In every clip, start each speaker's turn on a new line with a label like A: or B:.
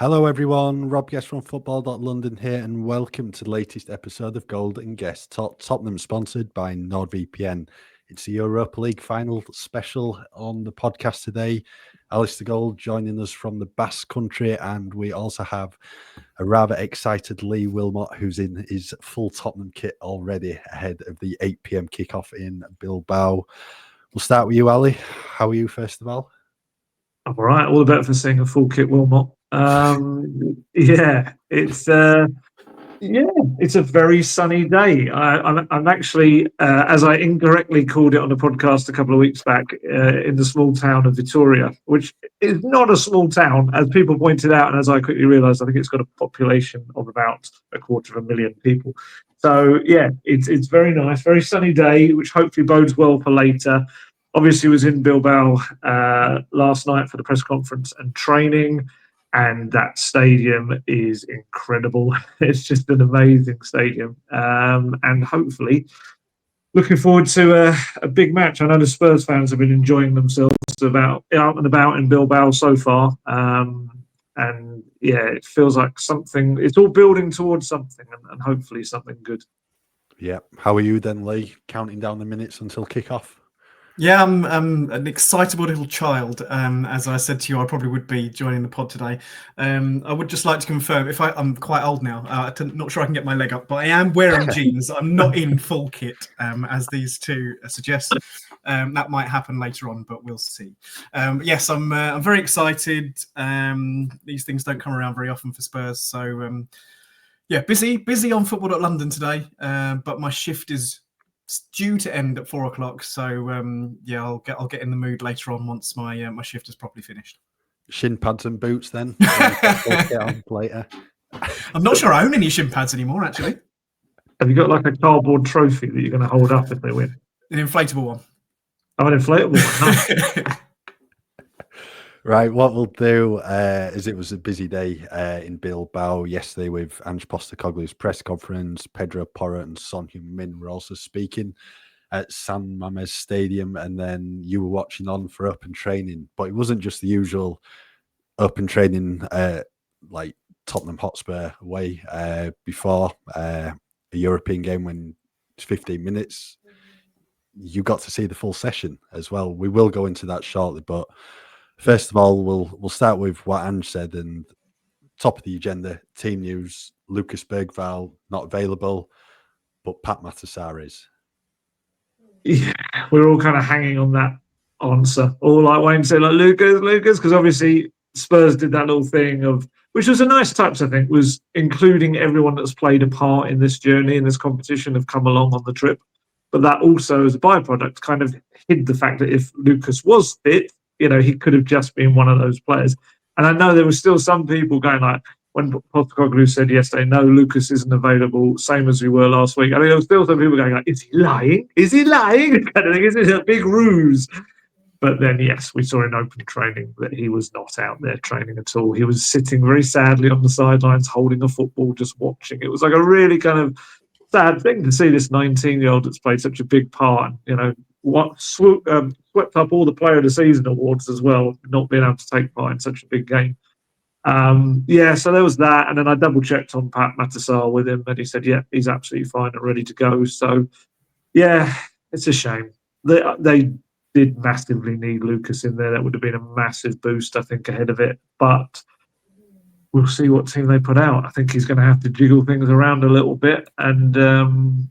A: Hello everyone, Rob Guest from football.london here and welcome to the latest episode of Gold and Guest. Tottenham sponsored by NordVPN. It's the Europa League final special on the podcast today. Alasdair Gold joining us from the Basque Country, and we also have a rather excited Lee Wilmot who's in his full Tottenham kit already ahead of the 8 p.m. kickoff in Bilbao. We'll start with you, Ali. How are you first of all?
B: I'm all right. All the better for seeing a full kit Wilmot. It's a very sunny day. I'm actually, as I incorrectly called it on a podcast a couple of weeks back, in the small town of Vitoria, which is not a small town, as people pointed out, and as I quickly realised, I think it's got a population of about 250,000 people. So yeah, it's very nice, very sunny day, which hopefully bodes well for later. Obviously, was in Bilbao last night for the press conference and training, and that stadium is incredible. It's just an amazing stadium, and hopefully looking forward to a big match. I know the Spurs fans have been enjoying themselves out and about in Bilbao so far, and yeah, it feels like something. It's all building towards something, and hopefully something good.
A: Yeah. How are you then, Lee? Counting down the minutes until kickoff?
C: Yeah, I'm an excitable little child. As I said to you, I probably would be joining the pod today. I would just like to confirm, I'm quite old now, not sure I can get my leg up, but I am wearing jeans. I'm not in full kit, as these two suggest. That might happen later on, but we'll see. Yes, I'm very excited. These things don't come around very often for Spurs, so yeah, busy on football.london today. But my shift is due to end at 4 o'clock, so yeah, I'll get in the mood later on once my shift is properly finished.
A: Shin pads and boots then. Later.
C: I'm not sure I own any shin pads anymore, actually.
B: Have you got like a cardboard trophy that you're going to hold up if they win?
C: An inflatable one.
B: Oh, an inflatable one. Nice.
A: Right, what we'll do is it was a busy day in Bilbao yesterday with Ange Postecoglou's press conference. Pedro Porro and Son Heung-min were also speaking at San Mamés Stadium, and then you were watching on for open training. But it wasn't just the usual open training like Tottenham Hotspur away before a European game when it's 15 minutes. You got to see the full session as well. We will go into that shortly, but first of all, we'll start with what Ange said, and top of the agenda, team news, Lucas Bergvall not available, but Pat Matasar is.
B: Yeah, we're all kind of hanging on that answer. All like waiting to say like Lucas, because obviously Spurs did that little thing of, which was a nice touch, I think, was including everyone that's played a part in this journey, in this competition, have come along on the trip. But that also, as a byproduct, kind of hid the fact that if Lucas was fit, he could have just been one of those players. And I know there were still some people going like, when Postecoglou said yesterday, no, Lucas isn't available, same as we were last week. I mean, there were still some people going like, is he lying? Is he lying? Kind of thing. Is it a big ruse? But then, yes, we saw in open training that he was not out there training at all. He was sitting very sadly on the sidelines, holding a football, just watching. It was like a really kind of sad thing to see this 19-year-old that's played such a big part, swept up all the Player of the Season awards as well, not being able to take part in such a big game. So there was that, and then I double-checked on Pat Matasar with him, and he said, yeah, he's absolutely fine and ready to go. So, yeah, it's a shame. They did massively need Lucas in there. That would have been a massive boost, I think, ahead of it. But we'll see what team they put out. I think he's going to have to jiggle things around a little bit. And,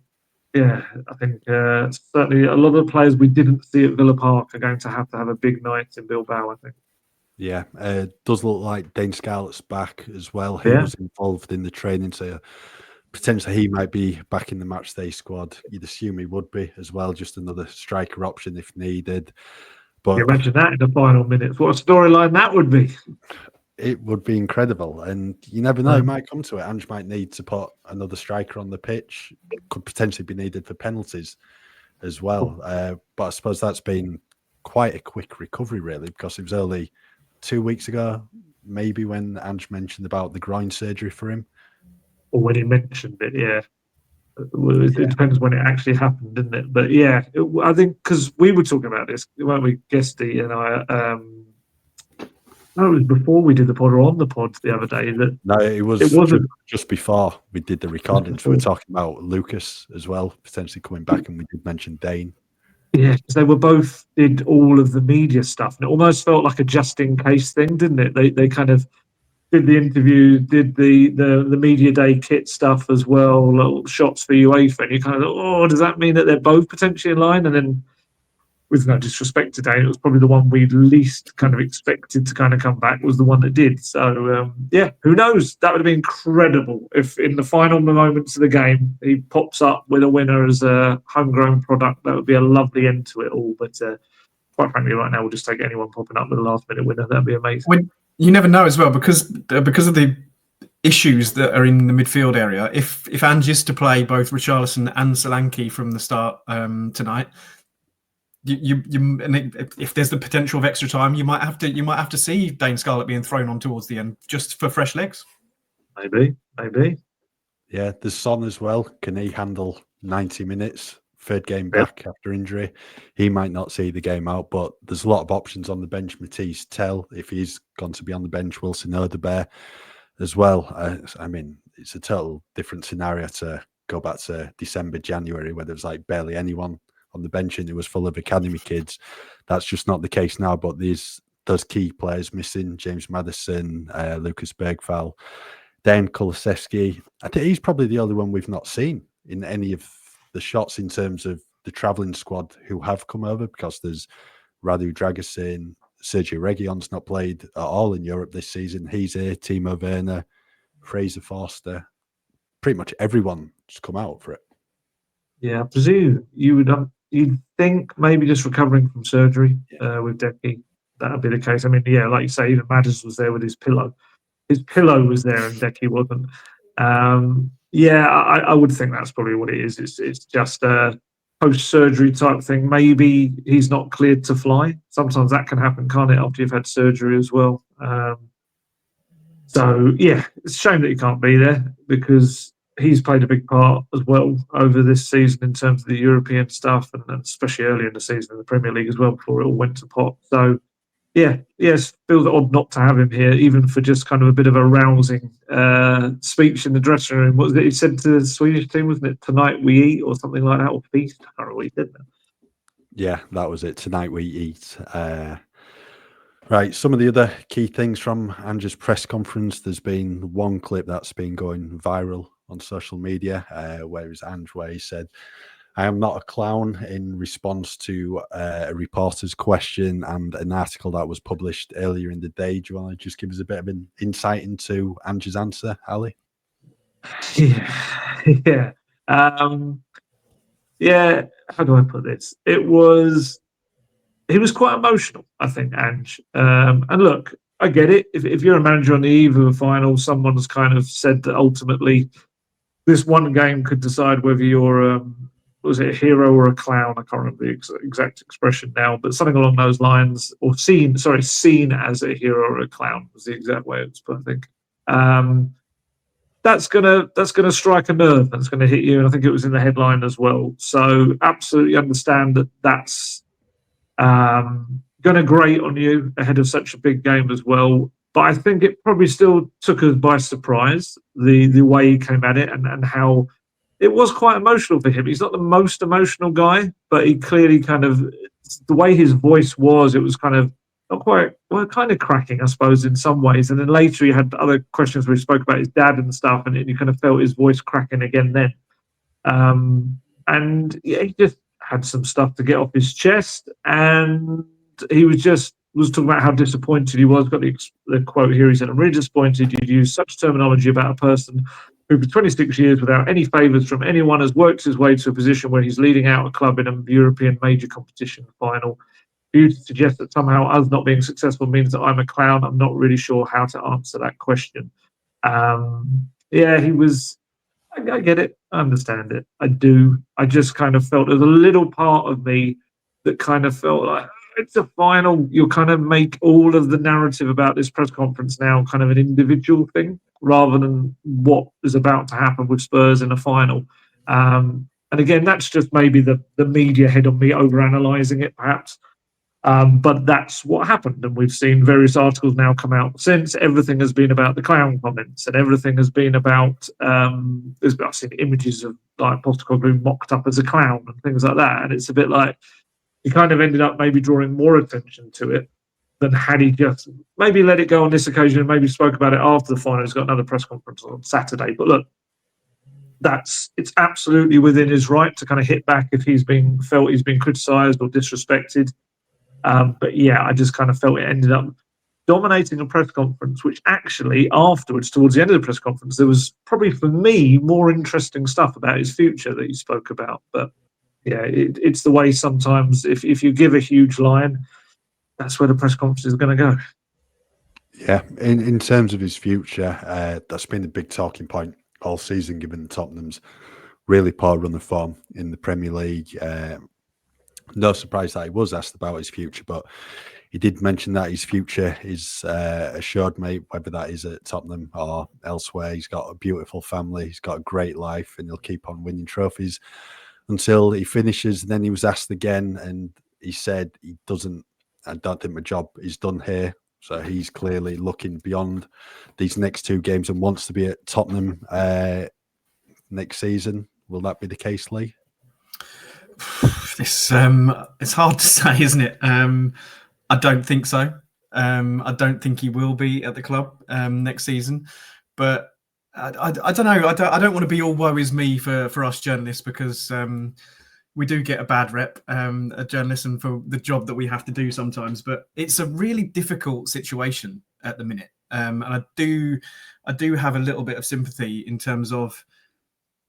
B: I think certainly a lot of the players we didn't see at Villa Park are going to have a big night in Bilbao, I think.
A: Yeah, does look like Dane Scarlett's back as well. He was involved in the training, so potentially he might be back in the matchday squad. You'd assume he would be as well, just another striker option if needed. But
B: you imagine that in the final minutes. What a storyline that would be.
A: It would be incredible, and you never know, it might come to it. Ange might need to put another striker on the pitch. It could potentially be needed for penalties as well. But I suppose that's been quite a quick recovery, really, because it was only 2 weeks ago, maybe, when Ange mentioned about the groin surgery for him.
B: Or when he mentioned it, yeah. It depends when it actually happened, didn't it? But yeah, I think because we were talking about this, weren't we, Guesty and I? No, it was before we did the pod or on the pod the other day.
A: No, it wasn't just before we did the recordings. We were talking about Lucas as well, potentially coming back, and we did mention Dane.
B: Yeah, because they were both did all of the media stuff, and it almost felt like a just in case thing, didn't it? They kind of did the interview, did the media day kit stuff as well, little shots for UEFA, and you kind of thought, oh, does that mean that they're both potentially in line? And then, with no disrespect to Dane, it was probably the one we least kind of expected to kind of come back was the one that did. So, yeah, who knows? That would have been incredible if in the final moments of the game, he pops up with a winner as a homegrown product. That would be a lovely end to it all. But quite frankly, right now, we'll just take anyone popping up with a last-minute winner. That'd be amazing.
C: You never know as well, because of the issues that are in the midfield area. If Ange is to play both Richarlison and Solanke from the start tonight, if there's the potential of extra time, you might have to see Dane Scarlett being thrown on towards the end just for fresh legs.
B: Maybe.
A: Yeah, there's Son as well. Can he handle 90 minutes? Third game back after injury. He might not see the game out, but there's a lot of options on the bench. Matisse Tell, if he's going to be on the bench, Wilson Odebear as well. I mean, it's a total different scenario to go back to December, January, where there was like barely anyone on the bench and it was full of academy kids. That's just not the case now, but those key players missing, James Maddison, Lucas Bergvall, Dan Kulusevski. I think he's probably the only one we've not seen in any of the shots in terms of the travelling squad who have come over, because there's Radu Dragusin, Sergio Reguilon's not played at all in Europe this season. He's here, Timo Werner, Fraser Forster. Pretty much everyone's come out for it.
B: Yeah, I presume you'd think maybe just recovering from surgery with Decky. That would be the case. I mean, yeah, like you say, even Madders was there with his pillow. His pillow was there and Decky wasn't. Yeah, I would think that's probably what it is. It's just a post-surgery type thing. Maybe he's not cleared to fly. Sometimes that can happen, can't it, after you've had surgery as well? So, yeah, it's a shame that he can't be there, because he's played a big part as well over this season in terms of the European stuff, and especially early in the season in the Premier League as well, before it all went to pot. So, yes, feels odd not to have him here, even for just kind of a bit of a rousing speech in the dressing room. What was it he said to the Swedish team? Wasn't it "Tonight we eat" or something like that, or "Feast"? I can't remember what he did.
A: Yeah, that was it. Tonight we eat. Right, some of the other key things from Ange's press conference. There's been one clip that's been going viral on social media, where he said, "I am not a clown," in response to a reporter's question and an article that was published earlier in the day. Do you want to just give us a bit of an insight into Ange's answer, Ali?
B: Yeah. Yeah, how do I put this? He was quite emotional, I think, Ange. And look, I get it. If you're a manager on the eve of a final, someone's kind of said that ultimately this one game could decide whether you're was it a hero or a clown? I can't remember the exact expression now, but something along those lines, or seen as a hero or a clown was the exact way it was put, I think. That's gonna strike a nerve. That's gonna hit you, and I think it was in the headline as well. So absolutely understand that that's going to grate on you ahead of such a big game as well. But I think it probably still took us by surprise, the way he came at it, and how it was quite emotional for him. He's not the most emotional guy, but he clearly kind of, the way his voice was, it was kind of not quite, well, kind of cracking, I suppose, in some ways. And then later he had other questions where he spoke about his dad and stuff, and you kind of felt his voice cracking again then. And yeah, he just had some stuff to get off his chest, and he was talking about how disappointed he was. Got the quote here. He said, "I'm really disappointed you'd use such terminology about a person who for 26 years without any favours from anyone has worked his way to a position where he's leading out a club in a European major competition final. For you to suggest that somehow us not being successful means that I'm a clown, I'm not really sure how to answer that question." Yeah, he was... I get it. I understand it. I do. I just kind of felt there's a little part of me that kind of felt like it's a final. You'll kind of make all of the narrative about this press conference now kind of an individual thing rather than what is about to happen with Spurs in a final. And again, that's just maybe the media head on me overanalyzing it, perhaps. But that's what happened, and we've seen various articles now come out since. Everything has been about the clown comments, and everything has been about. I've seen images of like Postecoglou mocked up as a clown and things like that, and it's a bit like he kind of ended up maybe drawing more attention to it than had he just maybe let it go on this occasion and maybe spoke about it after the final. He's got another press conference on Saturday, but look, it's absolutely within his right to kind of hit back if he's been criticised or disrespected. But yeah, I just kind of felt it ended up dominating a press conference, which actually afterwards, towards the end of the press conference, there was probably for me more interesting stuff about his future that he spoke about. But yeah, it's the way sometimes if you give a huge line, that's where the press conference is going to go.
A: Yeah, in terms of his future, that's been the big talking point all season, given Tottenham's really poor run of form in the Premier League. No surprise that he was asked about his future, but he did mention that his future is assured, mate, whether that is at Tottenham or elsewhere. He's got a beautiful family, he's got a great life, and he'll keep on winning trophies until he finishes. And then he was asked again, and he said I don't think my job is done here. So he's clearly looking beyond these next 2 games and wants to be at Tottenham next season. Will that be the case, Lee?
C: It's hard to say, isn't it? I don't think so. I don't think he will be at the club next season. But I don't know. I don't want to be all woe is me for us journalists, because we do get a bad rep, a journalism, for the job that we have to do sometimes. But it's a really difficult situation at the minute, and I do have a little bit of sympathy in terms of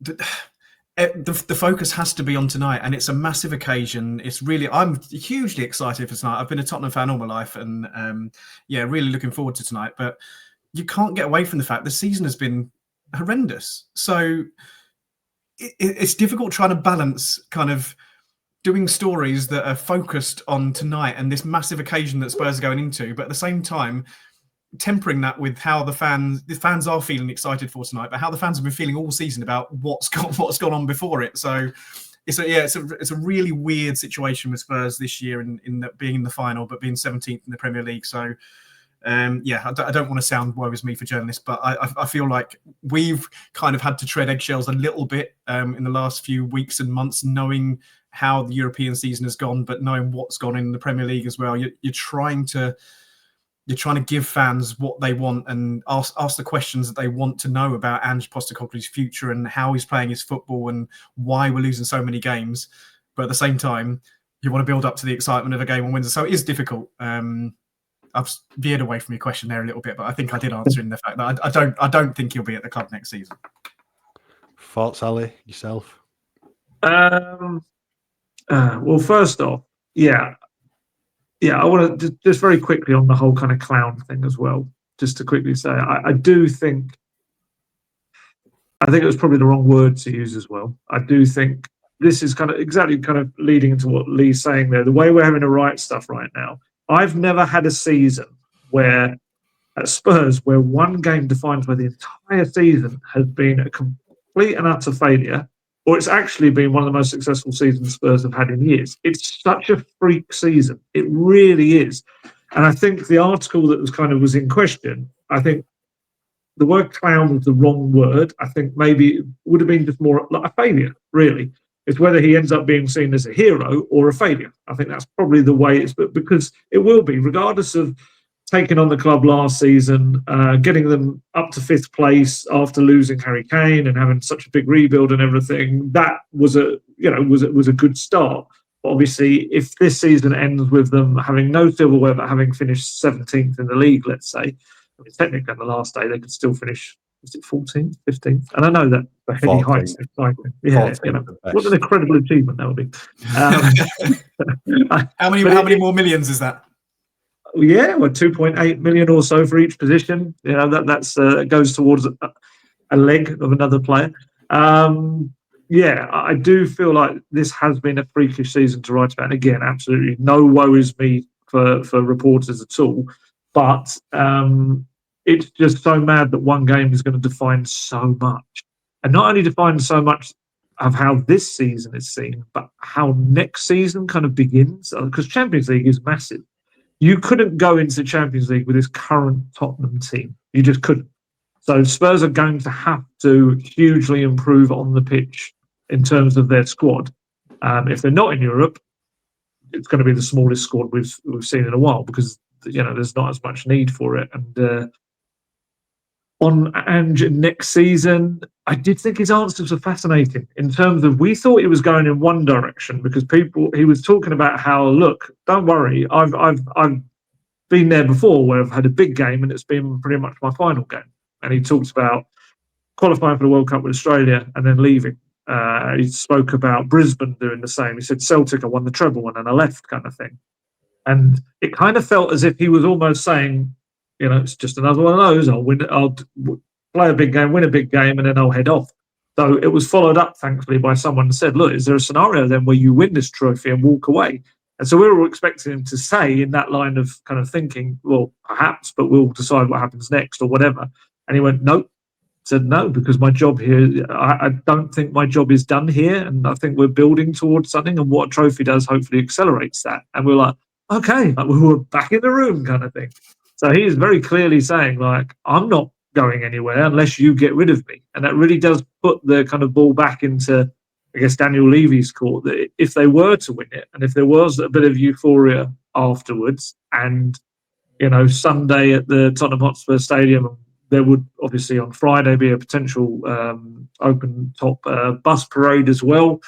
C: the focus has to be on tonight, and it's a massive occasion. I'm hugely excited for tonight. I've been a Tottenham fan all my life, and really looking forward to tonight. But you can't get away from the fact the season has been horrendous. So it's difficult trying to balance kind of doing stories that are focused on tonight and this massive occasion that Spurs are going into, but at the same time tempering that with how the fans are feeling excited for tonight, but how the fans have been feeling all season about what's gone on before it. So it's a really weird situation with Spurs this year in being in the final, but being 17th in the Premier League. So I don't want to sound woe is me for journalists, but I feel like we've kind of had to tread eggshells a little bit in the last few weeks and months, knowing how the European season has gone, but knowing what's gone in the Premier League as well. You're trying to give fans what they want and ask the questions that they want to know about Ange Postecoglou's future and how he's playing his football and why we're losing so many games. But at the same time, you want to build up to the excitement of a game on Wednesday. So it is difficult. I've veered away from your question there a little bit, but I think I did answer in the fact that I don't think he'll be at the club next season.
A: Thoughts, Ali, yourself?
B: Well, first off, I want to just very quickly on the whole kind of clown thing as well, just to quickly say, I think it was probably the wrong word to use as well. I do think this is kind of leading into what Lee's saying there. The way we're having to write stuff right now, I've never had a season where at Spurs where one game defines where the entire season has been a complete and utter failure, or it's actually been one of the most successful seasons Spurs have had in years. It's such a freak season. It really is. And I think the article that was in question, I think the word clown was the wrong word. I think maybe it would have been just more like a failure, really. It's whether he ends up being seen as a hero or a failure. I think that's probably the way it's, but because it will be, regardless of taking on the club last season, getting them up to 5th place after losing Harry Kane and having such a big rebuild and everything. That was a good start. But obviously, if this season ends with them having no silverware but having finished 17th in the league, let's say, I mean, technically on the last day they could still finish. Was it 14th, 15th? And I know that the heady heights of cycling. Yeah, what an incredible achievement that would be.
C: How many more millions is that?
B: Yeah, 2.8 million or so for each position. That's goes towards a leg of another player. I do feel like this has been a freakish season to write about. And again, absolutely no woe is me for reporters at all. But it's just so mad that one game is going to define so much. And not only define so much of how this season is seen, but how next season kind of begins. Because Champions League is massive. You couldn't go into Champions League with this current Tottenham team. You just couldn't. So Spurs are going to have to hugely improve on the pitch in terms of their squad. If they're not in Europe, it's going to be the smallest squad we've seen in a while because there's not as much need for it. And on Ange next season, I did think his answers were fascinating in terms of we thought he was going in one direction because he was talking about how, look, don't worry, I've been there before where I've had a big game and it's been pretty much my final game. And he talks about qualifying for the World Cup with Australia and then leaving. He spoke about Brisbane doing the same. He said Celtic, I won the treble and then I left, kind of thing. And it kind of felt as if he was almost saying, it's just another one of those. I'll play a big game, win a big game, and then I'll head off. So it was followed up, thankfully, by someone who said, look, is there a scenario then where you win this trophy and walk away? And so we were all expecting him to say in that line of kind of thinking, well, perhaps, but we'll decide what happens next or whatever. And he went, nope. Said no, because my job here, I don't think my job is done here. And I think we're building towards something. And what a trophy does hopefully accelerates that. And we're like, okay, we were back in the room kind of thing. So he is very clearly saying, like, I'm not going anywhere unless you get rid of me. And that really does put the kind of ball back into, I guess, Daniel Levy's court, that if they were to win it and if there was a bit of euphoria afterwards and, Sunday at the Tottenham Hotspur Stadium, there would obviously on Friday be a potential open top bus parade as well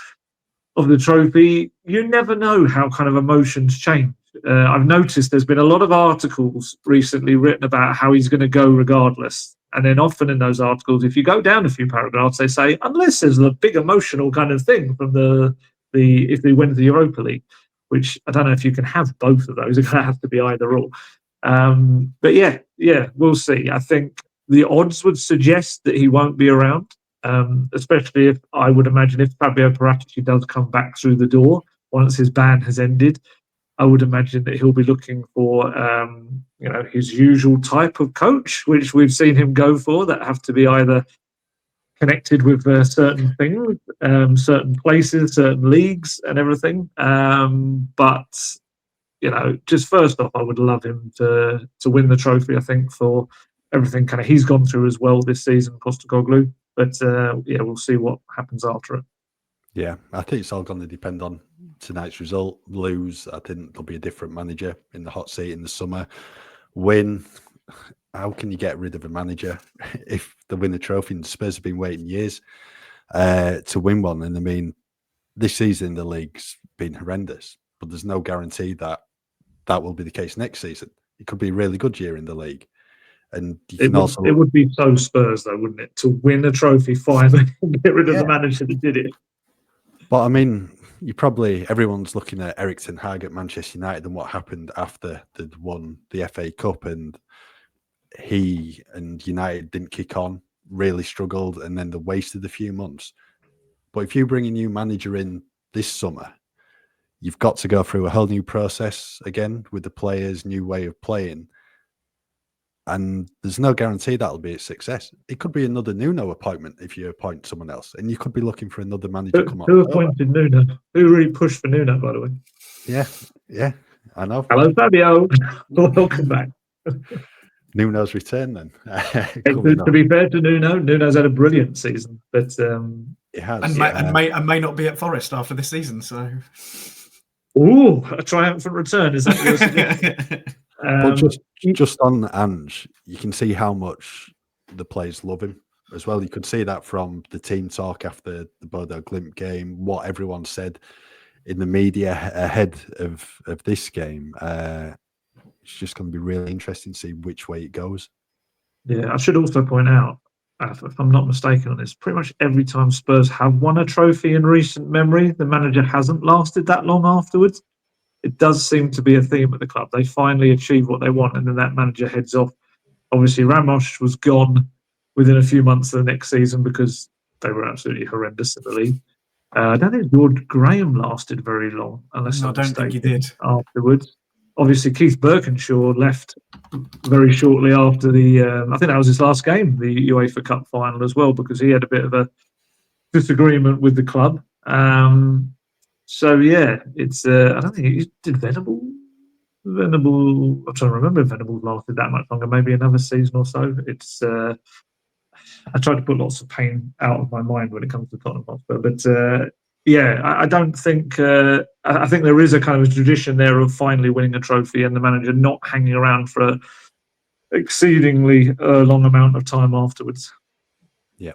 B: of the trophy. You never know how kind of emotions change. I've noticed there's been a lot of articles recently written about how he's going to go regardless. And then often in those articles, if you go down a few paragraphs, they say, unless there's a big emotional kind of thing from if they win the Europa League, which I don't know if you can have both of those. It's going to have to be either or. But yeah, we'll see. I think the odds would suggest that he won't be around, especially if I would imagine if Fabio Paratici does come back through the door once his ban has ended. I would imagine that he'll be looking for, his usual type of coach, which we've seen him go for, that have to be either connected with certain things, certain places, certain leagues and everything. But just first off, I would love him to win the trophy, I think, for everything kind of he's gone through as well this season, Postecoglou. But we'll see what happens after it.
A: Yeah, I think it's all going to depend on tonight's result. Lose, I think there'll be a different manager in the hot seat in the summer. Win, how can you get rid of a manager if they win the trophy? And Spurs have been waiting years to win one. And I mean, this season the league's been horrendous, but there's no guarantee that will be the case next season. It could be a really good year in the league. And it
B: would be so Spurs, though, wouldn't it, to win a trophy finally and get rid of the manager that did it.
A: But I mean, everyone's looking at Erik ten Hag at Manchester United and what happened after they'd won the FA Cup, and he and United didn't kick on, really struggled, and then they wasted a few months. But if you bring a new manager in this summer, you've got to go through a whole new process again with the players, new way of playing. And there's no guarantee that'll be a success. It could be another Nuno appointment if you appoint someone else, and you could be looking for another manager.
B: Who appointed Nuno? Who really pushed for Nuno, by the way?
A: Yeah, I know.
B: Hello, Fabio. Welcome back.
A: Nuno's return then.
B: To be fair to Nuno's had a brilliant season, but
A: it has,
C: and may not be at Forest after this season. So,
B: a triumphant return, is that what you're suggesting?
A: But just on Ange, you can see how much the players love him as well. You could see that from the team talk after the Bodo Glimt game, what everyone said in the media ahead of this game. It's just going to be really interesting to see which way it goes.
B: Yeah, I should also point out, if I'm not mistaken on this, pretty much every time Spurs have won a trophy in recent memory, the manager hasn't lasted that long afterwards. It does seem to be a theme at the club. They finally achieve what they want, and then that manager heads off. Obviously, Ramos was gone within a few months of the next season because they were absolutely horrendous in the league. I don't think Lord Graham lasted very long, unless I don't think he did afterwards. Obviously, Keith Birkinshaw left very shortly after I think that was his last game, the UEFA Cup final as well, because he had a bit of a disagreement with the club. So yeah, it's I don't think it did Venable. I'm trying to remember if Venable lasted that much longer. Maybe another season or so. It's I try to put lots of pain out of my mind when it comes to Tottenham Hotspur, but yeah, I don't think. I think there is a kind of a tradition there of finally winning a trophy and the manager not hanging around for an exceedingly long amount of time afterwards.
A: Yeah.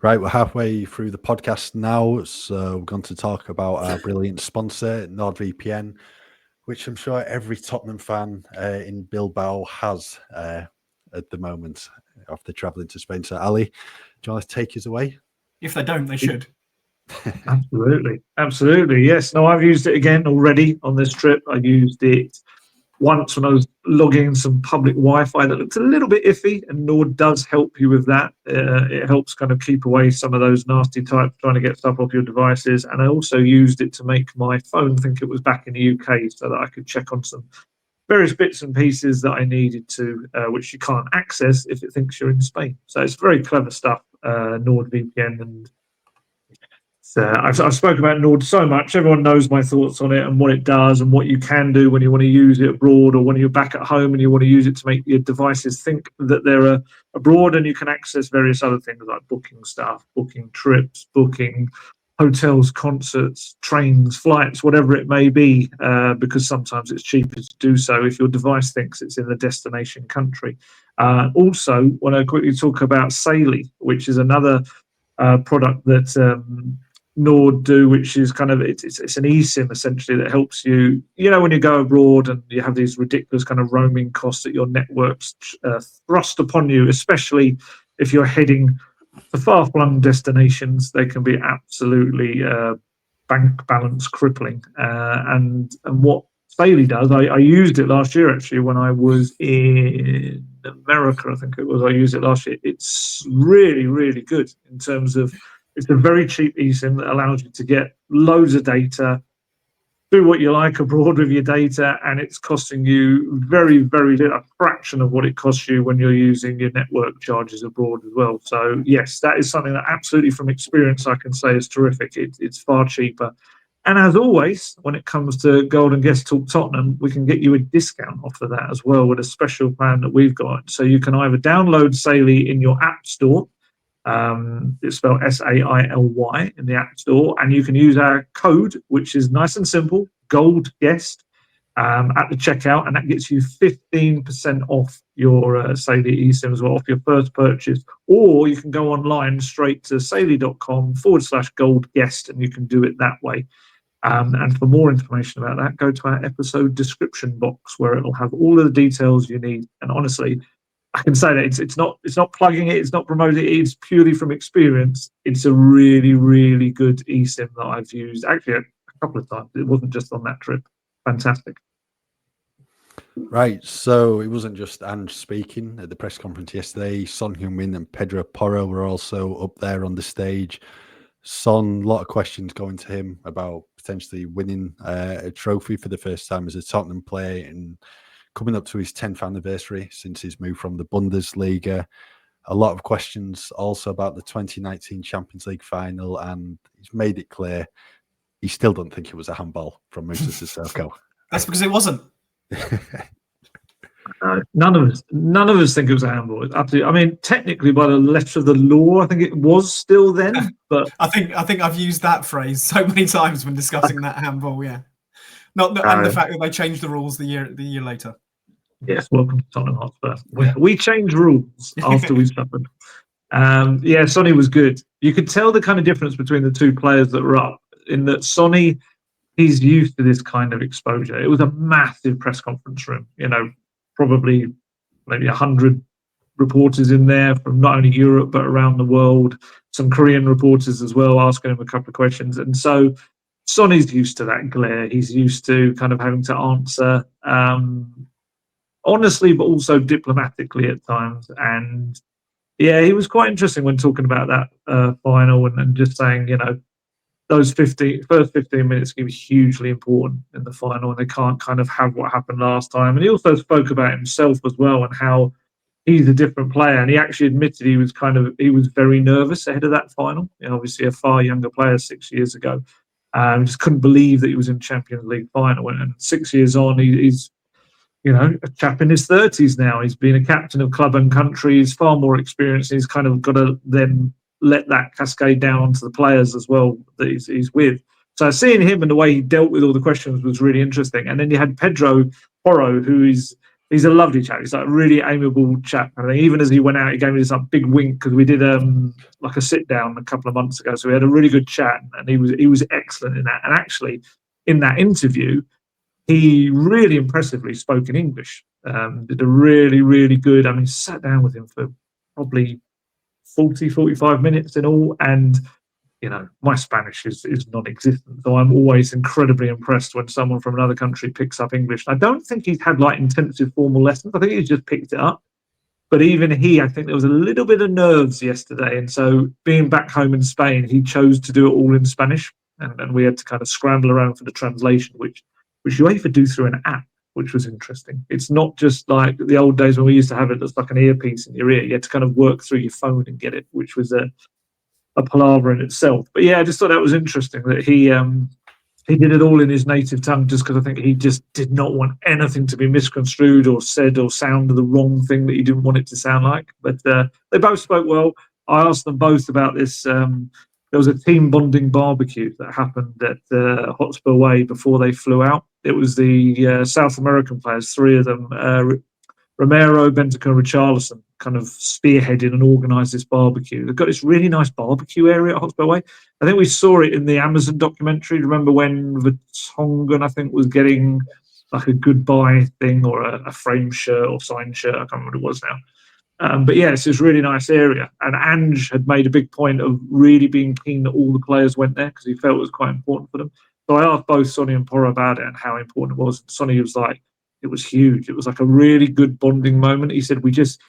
A: Right, we're halfway through the podcast now, so we're going to talk about our brilliant sponsor, NordVPN, which I'm sure every Tottenham fan in Bilbao has at the moment after travelling to Spain. So, Ali, do you want to take us away?
C: If they don't, they should.
B: Absolutely. Yes. No, I've used it again already on this trip. I used it once when I was logging some public Wi-Fi that looked a little bit iffy, and Nord does help you with that. It helps kind of keep away some of those nasty types trying to get stuff off your devices. And I also used it to make my phone think it was back in the UK so that I could check on some various bits and pieces that I needed to, which you can't access if it thinks you're in Spain. So it's very clever stuff, NordVPN. And I've spoken about Nord so much. Everyone knows my thoughts on it and what it does and what you can do when you want to use it abroad or when you're back at home and you want to use it to make your devices think that they're abroad, and you can access various other things like booking stuff, booking trips, booking hotels, concerts, trains, flights, whatever it may be, because sometimes it's cheaper to do so if your device thinks it's in the destination country. Also, when I quickly talk about Saily, which is another product that Nord do, which is kind of it's an eSIM essentially that helps you, when you go abroad and you have these ridiculous kind of roaming costs that your networks thrust upon you, especially if you're heading to far-flung destinations. They can be absolutely bank balance crippling. And what Saily does, I used it last year actually when I was in America. I think it was. I used it last year. It's really, really good in terms of it's a very cheap eSIM that allows you to get loads of data, do what you like abroad with your data, and it's costing you very, very little, a fraction of what it costs you when you're using your network charges abroad as well. So yes, that is something that absolutely from experience I can say is terrific. It's far cheaper. And as always, when it comes to Golden Guest Talk Tottenham, we can get you a discount off of that as well with a special plan that we've got. So you can either download Saily in your app store. It's spelled Saily in the App Store, and you can use our code, which is nice and simple, Gold Guest, at the checkout, and that gets you 15% off your Saily eSIM as well, off your first purchase. Or you can go online straight to saily.com/Gold Guest, and you can do it that way. And for more information about that, go to our episode description box where it'll have all of the details you need. And honestly, I can say that it's not plugging it, it's not promoting it, it's purely from experience. It's a really, really good eSIM that I've used actually a couple of times. It wasn't just on that trip. Fantastic.
A: Right, so it wasn't just Ange speaking at the press conference yesterday. Son Heung-min and Pedro Porro were also up there on the stage. Son, a lot of questions going to him about potentially winning a trophy for the first time as a Tottenham player and coming up to his 10th anniversary since his move from the Bundesliga. A lot of questions also about the 2019 Champions League final, and he's made it clear he still don't think it was a handball from Moussa Sissoko.
C: That's because it wasn't.
B: None of us think it was a handball. Absolutely. I mean, technically, by the letter of the law, I think it was still then. But
C: I think I've used that phrase so many times when discussing that handball. Yeah, and the fact that they changed the rules the year later.
B: Yes, welcome to Tottenham Hotspur. We change rules after we suffered. Yeah, Sonny was good. You could tell the kind of difference between the two players that were up in that Sonny, he's used to this kind of exposure. It was a massive press conference room, probably maybe 100 reporters in there from not only Europe but around the world, some Korean reporters as well asking him a couple of questions. And so Sonny's used to that glare. He's used to kind of having to answer honestly, but also diplomatically at times. And yeah, he was quite interesting when talking about that final and just saying, those first 15 minutes can be hugely important in the final, and they can't kind of have what happened last time. And he also spoke about himself as well and how he's a different player, and he actually admitted he was very nervous ahead of that final. Obviously a far younger player 6 years ago. Just couldn't believe that he was in Champions League final, and 6 years on, he's a chap in his 30s now. He's been a captain of club and country. He's far more experienced. He's kind of got to then let that cascade down onto the players as well that he's with. So seeing him and the way he dealt with all the questions was really interesting. And then you had Pedro Porro, he's a lovely chap. He's like a really amiable chap. I think even as he went out, he gave me this big wink because we did like a sit down a couple of months ago. So we had a really good chat, and he was excellent in that. And actually, in that interview, he really impressively spoke in English. Did a really, really good. I mean, sat down with him for probably 40, 45 minutes in all, and my Spanish is non-existent, so I'm always incredibly impressed when someone from another country picks up English. I don't think he's had intensive formal lessons. I think he's just picked it up. But even I think there was a little bit of nerves yesterday, and so being back home in Spain, he chose to do it all in Spanish, and we had to kind of scramble around for the translation, which UEFA do through an app, which was interesting. It's not just like the old days when we used to have it as like an earpiece in your ear. You had to kind of work through your phone and get it, which was a palaver in itself. But yeah, I just thought that was interesting that he did it all in his native tongue, just because I think he just did not want anything to be misconstrued or said or sound the wrong thing that he didn't want it to sound like. But they both spoke well. I asked them both about this. There was a team bonding barbecue that happened at Hotspur Way before they flew out. It was the South American players, three of them, Romero, Bentancur, and Richarlison, kind of spearheaded and organised this barbecue. They've got this really nice barbecue area at Hotspur Way. I think we saw it in the Amazon documentary. Remember when Vertonghen, I think, was getting like a goodbye thing or a frame shirt or signed shirt? I can't remember what it was now. But yeah, it's this really nice area. And Ange had made a big point of really being keen that all the players went there because he felt it was quite important for them. So I asked both Sonny and Porro about it and how important it was. Sonny was like, it was huge. It was like a really good bonding moment. He said, we just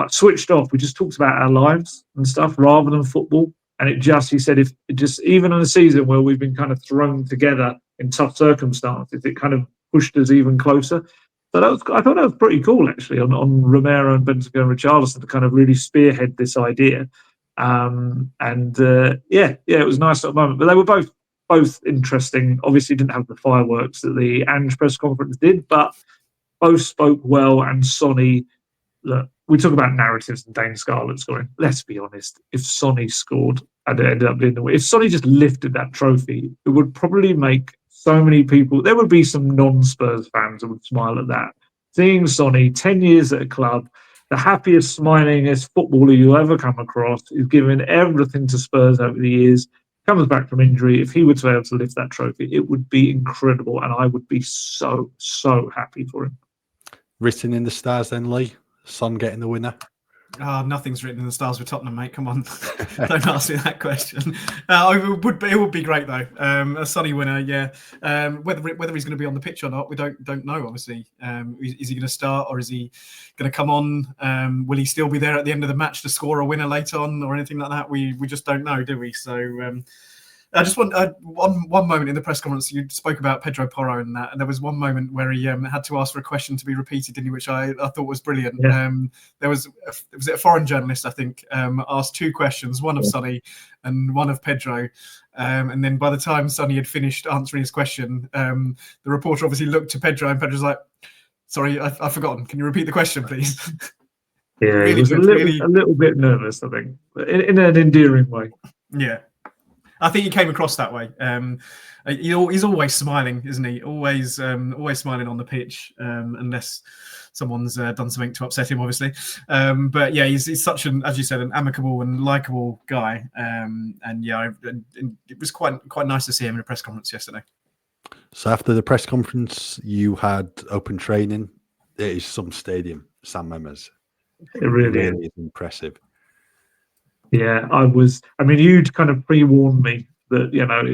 B: switched off. We just talked about our lives and stuff rather than football. And he said, if it just, even in a season where we've been kind of thrown together in tough circumstances, it kind of pushed us even closer. So I thought that was pretty cool, actually, on Romero and Bentancur and Richarlison to kind of really spearhead this idea. It was a nice little moment. But they were both interesting. Obviously, didn't have the fireworks that the Ange press conference did, but both spoke well. And Sonny, look, we talk about narratives and Dane Scarlett scoring. Let's be honest, if Sonny scored and it ended up being the way, if Sonny just lifted that trophy, it would probably make so many people, there would be some non-Spurs fans that would smile at that. Seeing Sonny, 10 years at a club, the happiest, smilingest footballer you'll ever come across, is giving everything to Spurs over the years, comes back from injury. If he were to be able to lift that trophy, it would be incredible, and I would be so, so happy for him.
A: Written in the stars then, Lee? Son getting the winner?
C: Nothing's written in the stars with Tottenham, mate. Come on, don't ask me that question. It would be great though. A Sonny winner, yeah. Whether he's going to be on the pitch or not, we don't know. Obviously, is he going to start or is he going to come on? Will he still be there at the end of the match to score a winner later on or anything like that? We just don't know, do we? So. I just want one moment in the press conference. You spoke about Pedro Porro and that, and there was one moment where he had to ask for a question to be repeated, didn't he? Which I thought was brilliant. Yeah. Was it a foreign journalist? I think asked two questions, one of Sonny and one of Pedro, and then by the time Sonny had finished answering his question, the reporter obviously looked to Pedro, and Pedro's like, "Sorry, I've forgotten. Can you repeat the question, please?"
B: Yeah, really he was a little bit nervous, I think, in an endearing way.
C: Yeah. I think he came across that way. He's always smiling, isn't he? Always smiling on the pitch, unless someone's done something to upset him, obviously. But yeah, he's such as you said, an amicable and likable guy. It was quite nice to see him in a press conference yesterday.
A: So after the press conference, you had open training. It is some stadium, San Mamés.
B: It really
A: is impressive.
B: Yeah, you'd kind of pre-warned me that,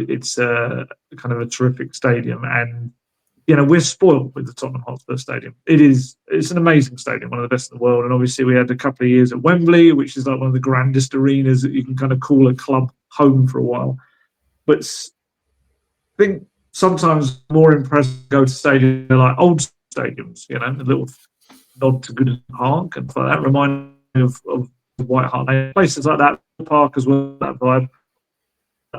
B: it's kind of a terrific stadium. And, we're spoiled with the Tottenham Hotspur Stadium. It's an amazing stadium, one of the best in the world. And obviously we had a couple of years at Wembley, which is like one of the grandest arenas that you can kind of call a club home for a while. But I think sometimes more impressive to go to stadiums like old stadiums, little nod to Goodison Park, and for that reminded me of White Hart Lane, places like that, Park as well, that vibe.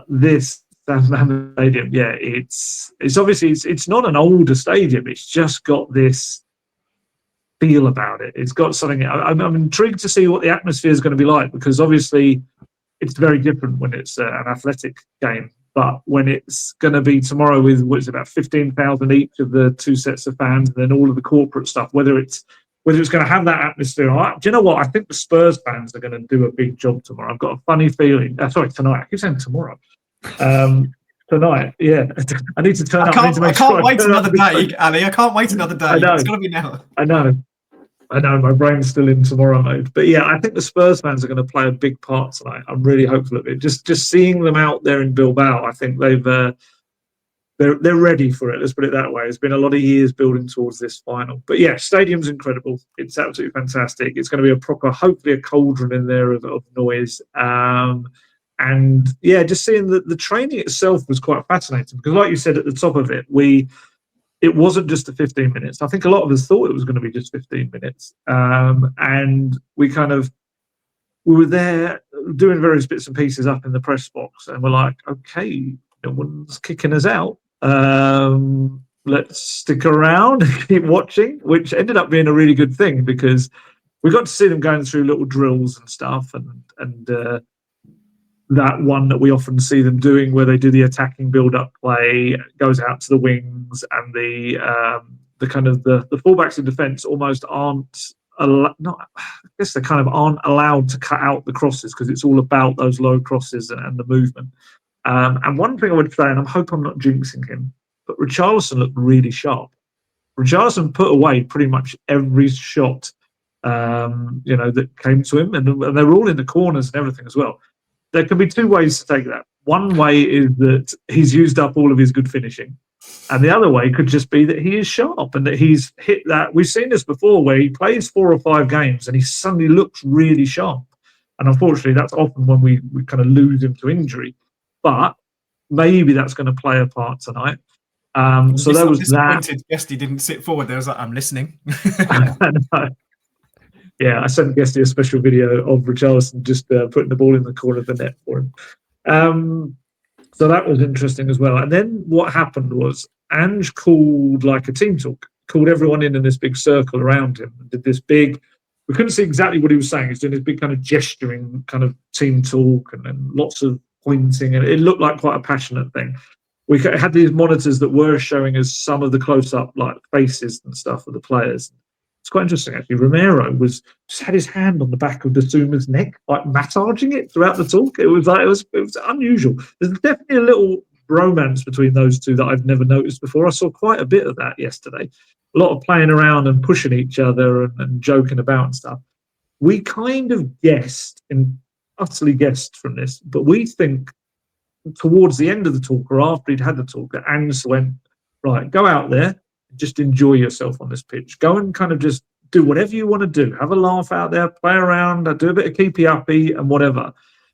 B: This Sandman Stadium, yeah, it's obviously it's not an older stadium. It's just got this feel about it. It's got something. I'm intrigued to see what the atmosphere is going to be like, because obviously it's very different when it's an athletic game. But when it's going to be tomorrow with what's about 15,000 each of the two sets of fans, and then all of the corporate stuff, whether it's going to have that atmosphere. Do you know what? I think the Spurs fans are going to do a big job tomorrow. I've got a funny feeling. Sorry, tonight. I keep saying tomorrow. Tonight, yeah. I need to turn up. I
C: can't wait another day, Ali. I can't wait another day. It's got to be now.
B: I know. My brain's still in tomorrow mode. But yeah, I think the Spurs fans are going to play a big part tonight. I'm really hopeful of it. Just seeing them out there in Bilbao, I think they're ready for it. Let's put it that way. It's been a lot of years building towards this final. But yeah, stadium's incredible. It's absolutely fantastic. It's going to be a proper, hopefully a cauldron in there of noise. And yeah, just seeing the training itself was quite fascinating, because like you said at the top of it, it wasn't just the 15 minutes. I think a lot of us thought it was going to be just 15 minutes. And we were there doing various bits and pieces up in the press box, and we're like, okay, no one's kicking us out. Let's stick around and keep watching, which ended up being a really good thing, because we got to see them going through little drills and stuff, and that one that we often see them doing, where they do the attacking build-up play, goes out to the wings, and the kind of the fullbacks in defence almost aren't allowed to cut out the crosses, because it's all about those low crosses and the movement. And one thing I would say, and I hope I'm not jinxing him, but Richarlison looked really sharp. Richarlison put away pretty much every shot that came to him, and they were all in the corners and everything as well. There can be two ways to take that. One way is that he's used up all of his good finishing. And the other way could just be that he is sharp and that he's hit that. We've seen this before, where he plays 4 or 5 games and he suddenly looks really sharp. And unfortunately, that's often when we kind of lose him to injury. But maybe that's going to play a part tonight. So there was that.
C: Guesty didn't sit forward. There was like, I'm listening.
B: Yeah, I sent Guesty a special video of Richarlison just putting the ball in the corner of the net for him. So that was interesting as well. And then what happened was Ange called like a team talk, called everyone in this big circle around him, and did this big, we couldn't see exactly what he was saying. He's doing this big kind of gesturing kind of team talk, and then lots of pointing, and it looked like quite a passionate thing. We had these monitors that were showing us some of the close-up like faces and stuff of the players. It's quite interesting, actually. Romero just had his hand on the back of Bissouma's neck, like massaging it throughout the talk. It was unusual. There's definitely a little bromance between those two that I've never noticed before. I saw quite a bit of that yesterday. A lot of playing around and pushing each other and joking about and stuff. We kind of guessed, and utterly guessed from this, but we think towards the end of the talk, or after he'd had the talk, that Ange went, right, go out there, just enjoy yourself on this pitch. Go and kind of just do whatever you want to do. Have a laugh out there, play around, do a bit of keepy-uppy and whatever.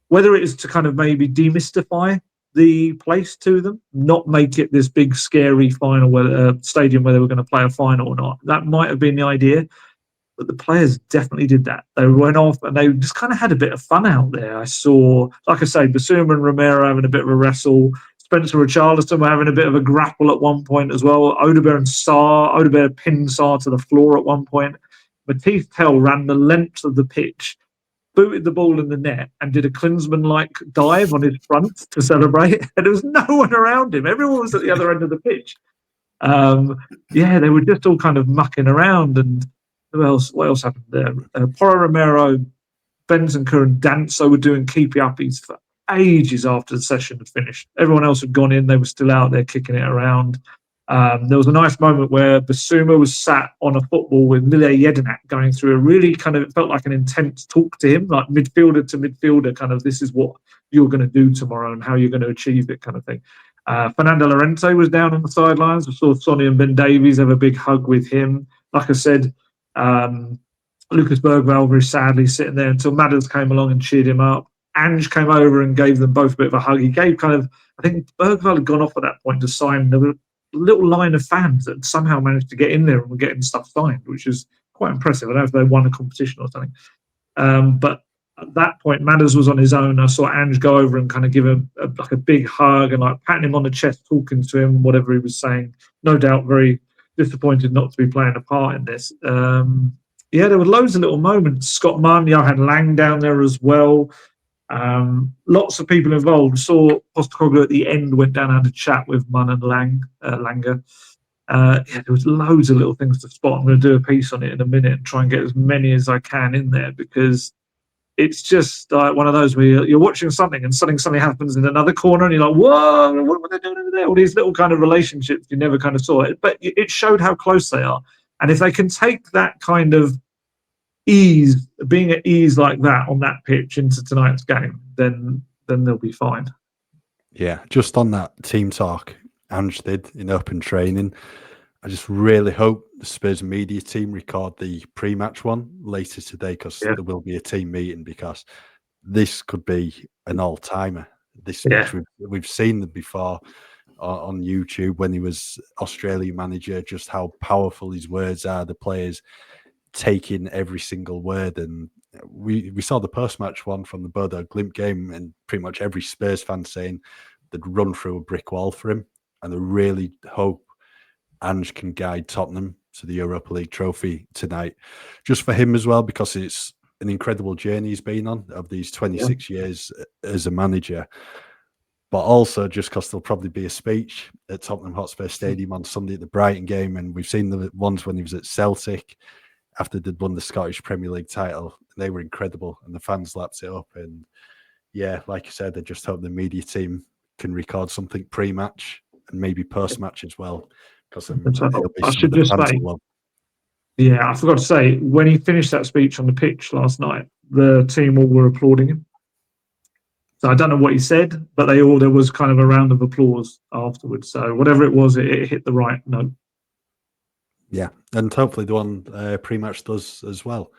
B: Whether it is to kind of maybe demystify the place to them, not make it this big, scary final stadium where they were going to play a final or not. That might have been the idea. But the players definitely did that. They went off and they just kind of had a bit of fun out there. I saw, like I say, Bissouma and Romero having a bit of a wrestle. Spencer Richarlison were having a bit of a grapple at one point as well. Odegaard pinned Sarr to the floor at one point. Matisse Tell ran the length of the pitch, booted the ball in the net, and did a Klinsmann-like dive on his front to celebrate. And there was no one around him. Everyone was at the other end of the pitch. They were just all kind of mucking around. And what else happened there? Porro Romero, Bentancur and Danso were doing keepy-uppies for ages after the session had finished. Everyone else had gone in. They were still out there kicking it around. There was a nice moment where Bissouma was sat on a football with Mile Jedinak going through a really kind of, it felt like an intense talk to him, like midfielder to midfielder, kind of, this is what you're going to do tomorrow and how you're going to achieve it kind of thing. Fernando Llorente was down on the sidelines. We saw Sonny and Ben Davies have a big hug with him. Like I said, Lucas Bergvall very sadly sitting there until Madders came along and cheered him up. Ange came over and gave them both a bit of a hug. He gave I think Bergvall had gone off at that point to sign. There were a little line of fans that somehow managed to get in there and were getting stuff signed, which is quite impressive. I don't know if they won a competition or something. But at that point, Madders was on his own. I saw Ange go over and kind of give him like a big hug and like patting him on the chest, talking to him, whatever he was saying. No doubt very disappointed not to be playing a part in this. Yeah, there were loads of little moments. Scott Munn, I had Lang down there as well. Lots of people involved. Saw Postecoglou at the end, went down and had a chat with Munn and Langer. Yeah, there was loads of little things to spot. I'm going to do a piece on it in a minute and try and get as many as I can in there, because it's just like one of those where you're watching something and something happens in another corner and you're like, whoa, what are they doing over there? All these little kind of relationships you never kind of saw it, but it showed how close they are. And if they can take that kind of ease, being at ease like that on that pitch into tonight's game, then they'll be fine.
A: Yeah, just on that team talk Ange did in open training, I just really hope the Spurs media team record the pre-match one later today, because there will be a team meeting, because this could be an all-timer. This speech, we've seen them before on YouTube when he was Australian manager, just how powerful his words are, the players taking every single word. And we saw the post-match one from the Bodo Glimt game, and pretty much every Spurs fan saying they'd run through a brick wall for him, and I really hope Ange can guide Tottenham to the Europa League trophy tonight, just for him as well, because it's an incredible journey he's been on of these 26 years as a manager. But also just because there'll probably be a speech at Tottenham Hotspur Stadium on Sunday at the Brighton game. And we've seen the ones when he was at Celtic after they'd won the Scottish Premier League title. They were incredible and the fans lapped it up. And yeah, like you said, I just hope the media team can record something pre-match and maybe post-match as well. Because
B: I should just say, I forgot to say, when he finished that speech on the pitch last night, the team all were applauding him. So I don't know what he said, but there was kind of a round of applause afterwards. So whatever it was, it hit the right note.
A: Yeah, and hopefully the one pre-match does as well.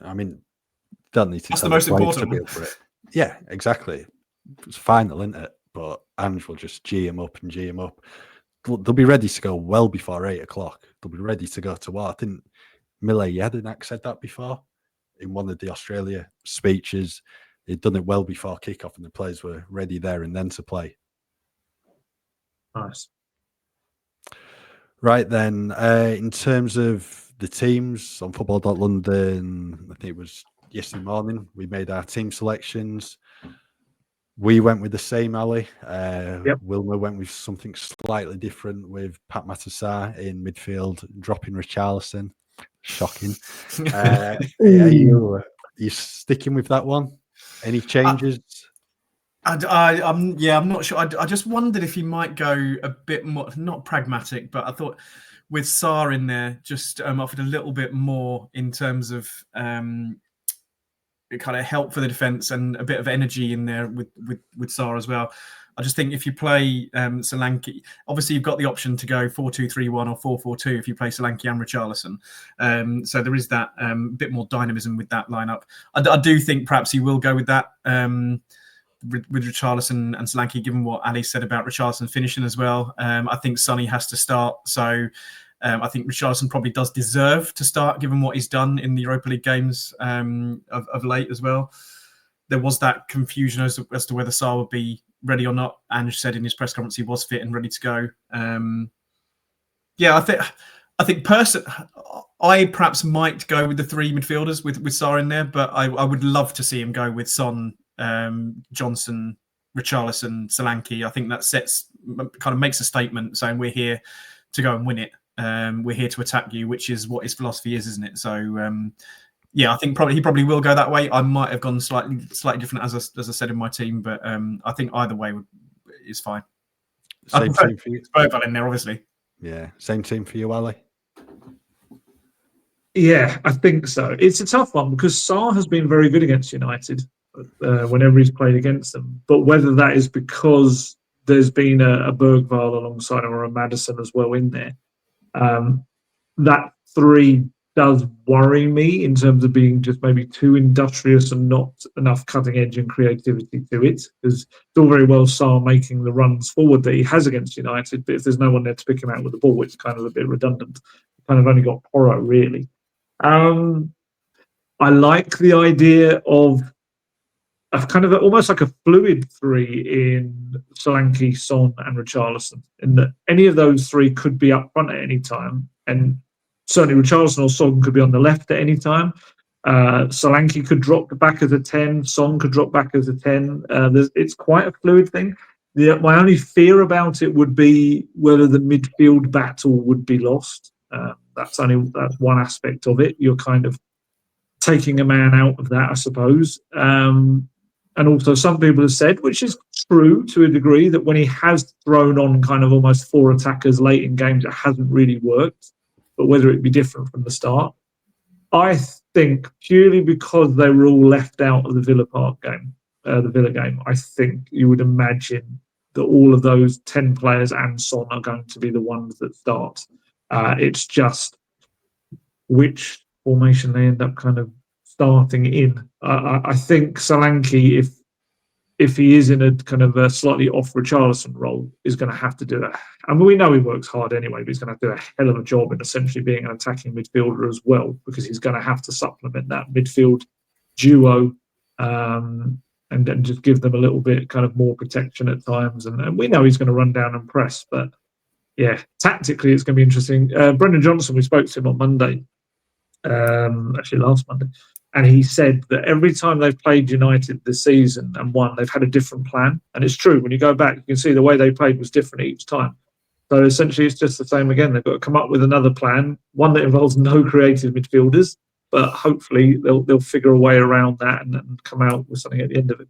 A: I mean, don't need to.
C: That's the most important one.
A: For it. Yeah, exactly. It's final, isn't it? But Ange will just G him up. They'll be ready to go well before 8 o'clock. They'll be ready to go to war. I think Mile Jedinak said that before in one of the Australia speeches. He'd done it well before kickoff, and the players were ready there and then to play.
B: Nice.
A: Right then, in terms of the teams on football.london, I think it was yesterday morning, we made our team selections. We went with the same, Ali. Wilma went with something slightly different with Pat Matassar in midfield, dropping Richarlison. Shocking. Are you sticking with that one? Any changes?
C: I'm not sure. I just wondered if he might go a bit more, not pragmatic, but I thought with Sarr in there, just offered a little bit more in terms of kind of help for the defence and a bit of energy in there with Sarr as well. I just think if you play Solanke, obviously you've got the option to go 4-2-3-1 or 4-4-2 if you play Solanke and Richarlison. So there is that bit more dynamism with that lineup. I do think perhaps he will go with that with Richarlison and Solanke, given what Ali said about Richarlison finishing as well. I think Sonny has to start. So I think Richarlison probably does deserve to start, given what he's done in the Europa League games of late as well. There was that confusion as to whether Sarr would be ready or not. Ange said in his press conference he was fit and ready to go. I think I perhaps might go with the three midfielders with Sarr in there, but I would love to see him go with Son, Johnson, Richarlison, Solanke. I think that kind of makes a statement saying we're here to go and win it. We're here to attack you, which is what his philosophy is, isn't it? So I think he probably will go that way. I might have gone slightly different as I said in my team, but I think either way is fine.
A: Same team for you.
C: Both in there, obviously.
A: Yeah, same team for you, Ali.
B: Yeah, I think so. It's a tough one because Sarr has been very good against United whenever he's played against them. But whether that is because there's been a Bergvall alongside him or a Maddison as well in there, that three does worry me in terms of being just maybe too industrious and not enough cutting edge and creativity to it. Because it's all very well Sarr making the runs forward that he has against United, but if there's no one there to pick him out with the ball, it's kind of a bit redundant. You kind of only got Porro, really. I like the idea of kind of almost like a fluid three in Solanke, Son, and Richarlison, in that any of those three could be up front at any time, and certainly Richarlison or Son could be on the left at any time. Solanke could drop back as a 10, Son could drop back as a 10. It's quite a fluid thing. My only fear about it would be whether the midfield battle would be lost. That's one aspect of it. You're kind of taking a man out of that, I suppose. And also some people have said, which is true to a degree, that when he has thrown on kind of almost 4 attackers late in games, it hasn't really worked. But whether it be different from the start, I think purely because they were all left out of the Villa game, I think you would imagine that all of those 10 players and Son are going to be the ones that start. It's just which formation they end up kind of starting in. I think Solanke, if he is in a kind of a slightly off Richarlison role, is going to have to do it. I mean, we know he works hard anyway, but he's going to have to do a hell of a job in essentially being an attacking midfielder as well, because he's going to have to supplement that midfield duo and just give them a little bit kind of more protection at times. And we know he's going to run down and press, but yeah, tactically it's going to be interesting. Brendan Johnson, we spoke to him on Monday, actually last Monday, and he said that every time they've played United this season and won, they've had a different plan. And it's true, when you go back, you can see the way they played was different each time. So essentially it's just the same again. They've got to come up with another plan, one that involves no creative midfielders, but hopefully they'll figure a way around that and come out with something at the end of it.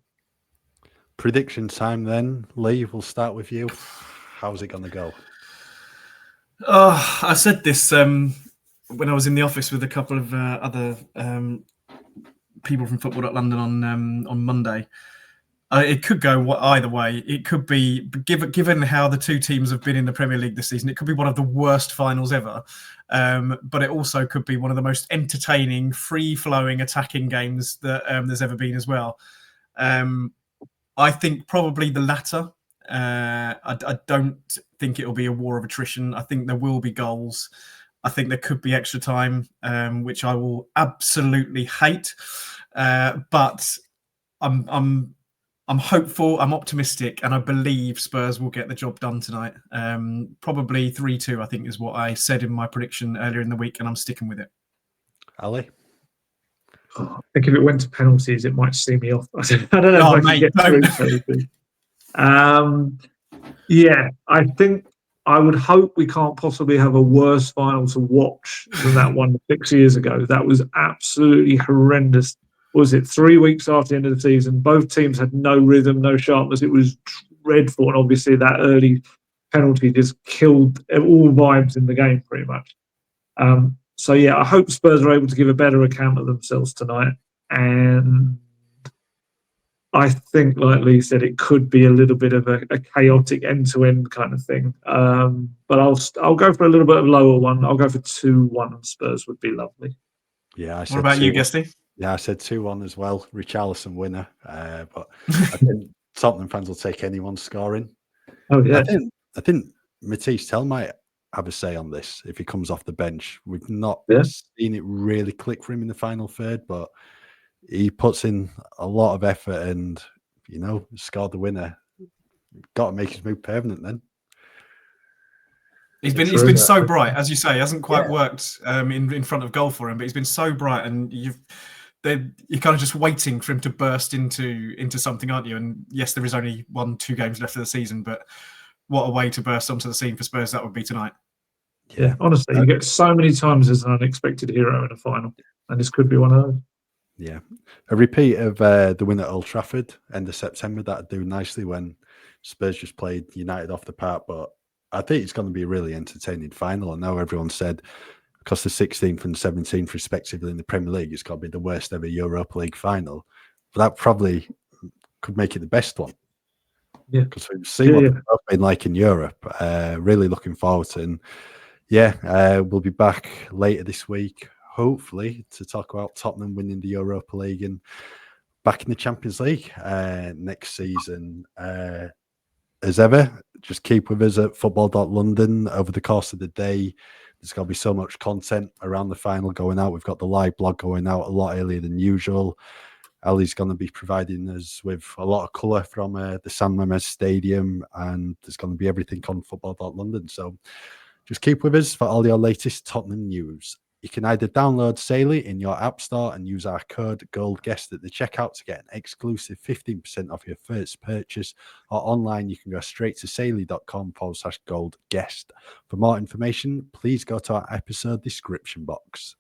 A: Prediction time then. Lee, we'll start with you. How's it going to go?
C: I said this when I was in the office with a couple of other people from football.london on Monday. It could go either way. It could be, given how the two teams have been in the Premier League this season, it could be one of the worst finals ever. But it also could be one of the most entertaining, free-flowing, attacking games that there's ever been as well. I think probably the latter. I don't think it'll be a war of attrition. I think there will be goals. I think there could be extra time, which I will absolutely hate. But I'm hopeful, I'm optimistic, and I believe Spurs will get the job done tonight. Probably 3-2, I think, is what I said in my prediction earlier in the week, and I'm sticking with it.
A: Ali?
B: I think if it went to penalties, it might see me off. I don't know if I can get through penalties. Yeah, I think I would hope we can't possibly have a worse final to watch than that one 6 years ago. That was absolutely horrendous. Was it 3 weeks after the end of the season? Both teams had no rhythm, no sharpness. It was dreadful. And obviously that early penalty just killed all vibes in the game pretty much. So yeah, I hope Spurs are able to give a better account of themselves tonight. And I think, like Lee said, it could be a little bit of a chaotic end-to-end kind of thing. But I'll go for a little bit of lower one. I'll go for 2-1 Spurs would be lovely.
A: Yeah.
C: What about you, Guesty?
A: Yeah, I said 2-1 as well. Richarlison winner. But I think Tottenham fans will take anyone scoring.
B: Oh, yeah.
A: I think Matisse Tell might have a say on this if he comes off the bench. We've not seen it really click for him in the final third, but he puts in a lot of effort and, scored the winner. Got to make his move permanent then.
C: He's been so bright, as you say. It hasn't quite worked in front of goal for him, but he's been so bright, and you're kind of just waiting for him to burst into something, aren't you? And yes, there is only 1-2 games left of the season, but what a way to burst onto the scene for Spurs that would be tonight.
B: Yeah, honestly, you get so many times as an unexpected hero in a final, and this could be one of those.
A: Yeah, a repeat of the win at Old Trafford end of September. That'd do nicely when Spurs just played United off the park. But I think it's going to be a really entertaining final. I know everyone said because the 16th and 17th respectively in the Premier League, it's got to be the worst ever Europa League final. But that probably could make it the best one.
B: Yeah,
A: because we've seen what they've been like in Europe. Really looking forward to it. And yeah, we'll be back later this week, hopefully, to talk about Tottenham winning the Europa League and back in the Champions League next season. As ever, just keep with us at football.london over the course of the day. There's going to be so much content around the final going out. We've got the live blog going out a lot earlier than usual. Ellie's going to be providing us with a lot of colour from the San Mamés Stadium, and there's going to be everything on football.london. So just keep with us for all your latest Tottenham news. You can either download Saily in your app store and use our code GOLDGUEST at the checkout to get an exclusive 15% off your first purchase, or online you can go straight to saily.com/goldguest. For more information, please go to our episode description box.